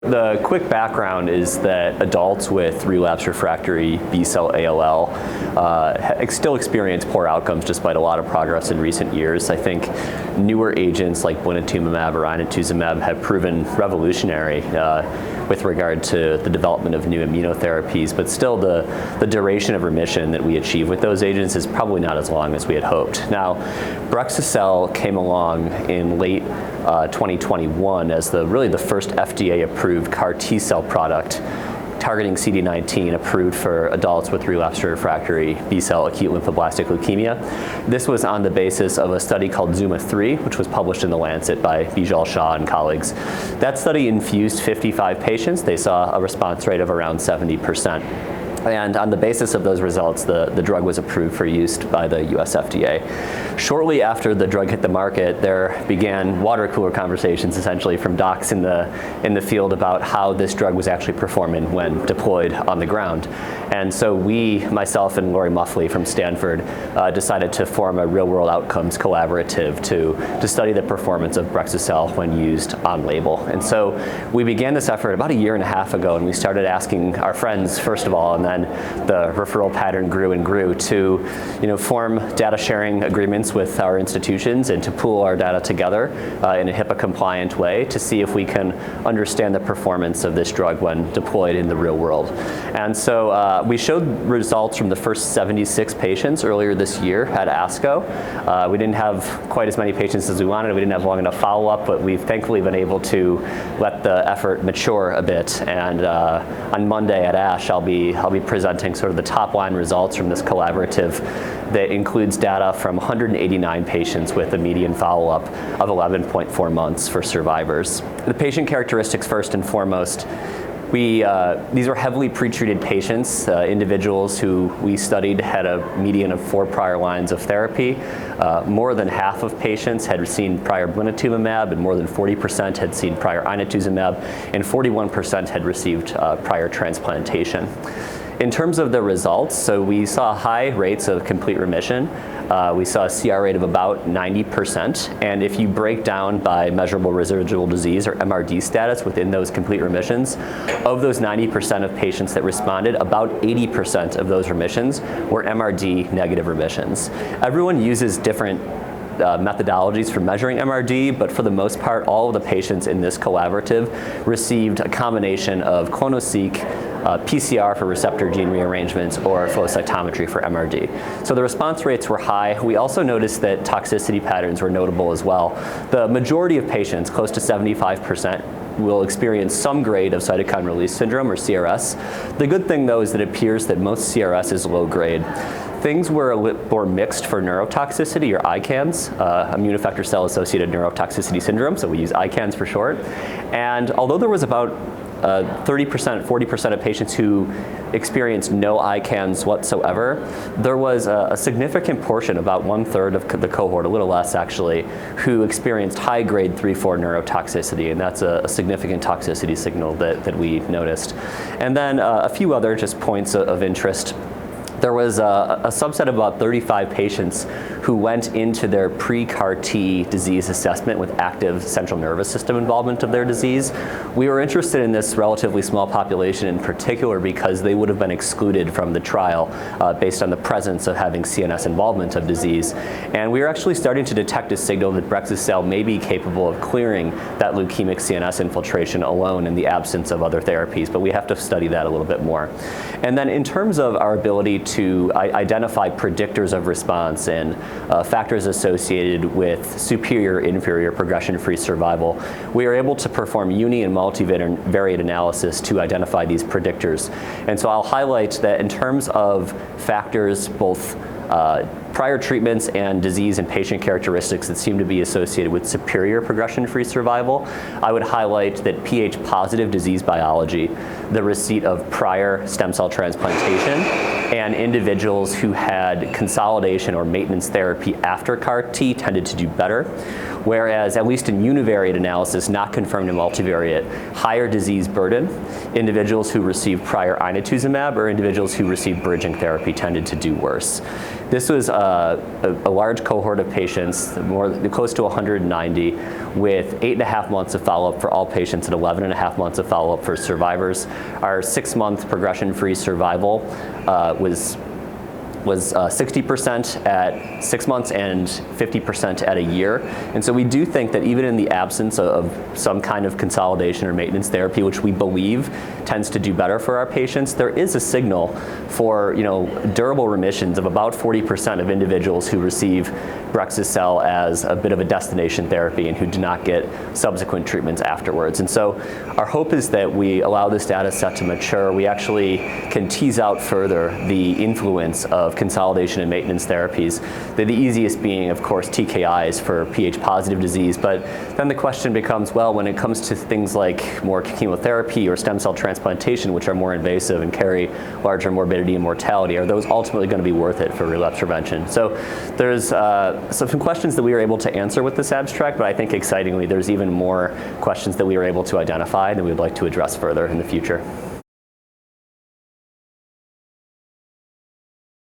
The quick background is that adults with relapsed refractory B-cell ALL still experience poor outcomes despite a lot of progress in recent years. I think newer agents like blinatumomab or inotuzumab have proven revolutionary with regard to the development of new immunotherapies, but still the duration of remission that we achieve with those agents is probably not as long as we had hoped. Now, Brexu-cel came along in late 2021 as really the first FDA-approved CAR T-cell product targeting CD19 approved for adults with relapsed or refractory B-cell acute lymphoblastic leukemia. This was on the basis of a study called ZUMA-3, which was published in The Lancet by Bijal Shah and colleagues. That study infused 55 patients. They saw a response rate of around 70%. And on the basis of those results, the drug was approved for use by the US FDA. Shortly after the drug hit the market, there began water cooler conversations essentially from docs in the field about how this drug was actually performing when deployed on the ground. And so we, myself and Lori Muffley from Stanford, decided to form a real-world outcomes collaborative to study the performance of Brexu-cel when used on label. And so we began this effort about a year and a half ago, and we started asking our friends, first of all, and then the referral pattern grew and grew to form data sharing agreements with our institutions and to pool our data together in a HIPAA compliant way to see if we can understand the performance of this drug when deployed in the real world. And so we showed results from the first 76 patients earlier this year at ASCO. We didn't have quite as many patients as we wanted. We didn't have long enough follow-up, but we've thankfully been able to let the effort mature a bit. And on Monday at ASH, I'll be presenting sort of the top line results from this collaborative that includes data from 189 patients with a median follow-up of 11.4 months for survivors. The patient characteristics first and foremost. These are heavily pretreated patients, individuals who we studied had a median of 4 prior lines of therapy. More than half of patients had seen prior blinatumomab, and more than 40% had seen prior inotuzumab, and 41% had received prior transplantation. In terms of the results, so we saw high rates of complete remission. We saw a CR rate of about 90%, and if you break down by measurable residual disease or MRD status within those complete remissions, of those 90% of patients that responded, about 80% of those remissions were MRD negative remissions. Everyone uses different methodologies for measuring MRD, but for the most part, all of the patients in this collaborative received a combination of clonoSEQ, PCR for receptor gene rearrangements, or flow cytometry for MRD. So the response rates were high. We also noticed that toxicity patterns were notable as well. The majority of patients, close to 75%, will experience some grade of cytokine release syndrome, or CRS. The good thing, though, is that it appears that most CRS is low grade. Things were a little more mixed for neurotoxicity, or ICANS, immune effector cell-associated neurotoxicity syndrome, so we use ICANS for short. And although there was about 30%, 40% of patients who experienced no ICANS whatsoever, there was a significant portion, about 1/3 of the cohort, a little less actually, who experienced high grade 3/4 neurotoxicity, and that's a significant toxicity signal that we noticed. And then a few other just points of interest. There was a subset of about 35 patients who went into their pre-CAR T disease assessment with active central nervous system involvement of their disease. We were interested in this relatively small population in particular because they would have been excluded from the trial based on the presence of having CNS involvement of disease. And we are actually starting to detect a signal that Brexu-cel may be capable of clearing that leukemic CNS infiltration alone in the absence of other therapies, but we have to study that a little bit more. And then in terms of our ability to identify predictors of response and factors associated with superior, inferior progression-free survival, we are able to perform uni and multivariate analysis to identify these predictors. And so I'll highlight that in terms of factors, both prior treatments and disease and patient characteristics that seem to be associated with superior progression-free survival, I would highlight that pH-positive disease biology, the receipt of prior stem cell transplantation, and individuals who had consolidation or maintenance therapy after CAR T tended to do better. Whereas, at least in univariate analysis, not confirmed in multivariate, higher disease burden, individuals who received prior inotuzumab or individuals who received bridging therapy tended to do worse. this was a large cohort of patients, close to 190, with 8.5 months of follow-up for all patients and 11.5 months of follow-up for survivors. Our 6-month progression-free survival was 60% at 6 months and 50% at a year. And so we do think that even in the absence of some kind of consolidation or maintenance therapy, which we believe tends to do better for our patients, there is a signal for durable remissions of about 40% of individuals who receive Brexu-cel as a bit of a destination therapy and who do not get subsequent treatments afterwards. And so our hope is that we allow this data set to mature. We actually can tease out further the influence of consolidation and maintenance therapies. The easiest being, of course, TKIs for pH-positive disease. But then the question becomes, well, when it comes to things like more chemotherapy or stem cell transplantation, which are more invasive and carry larger morbidity and mortality, are those ultimately going to be worth it for relapse prevention? So there's some questions that we were able to answer with this abstract, but I think excitingly, there's even more questions that we were able to identify that we would like to address further in the future.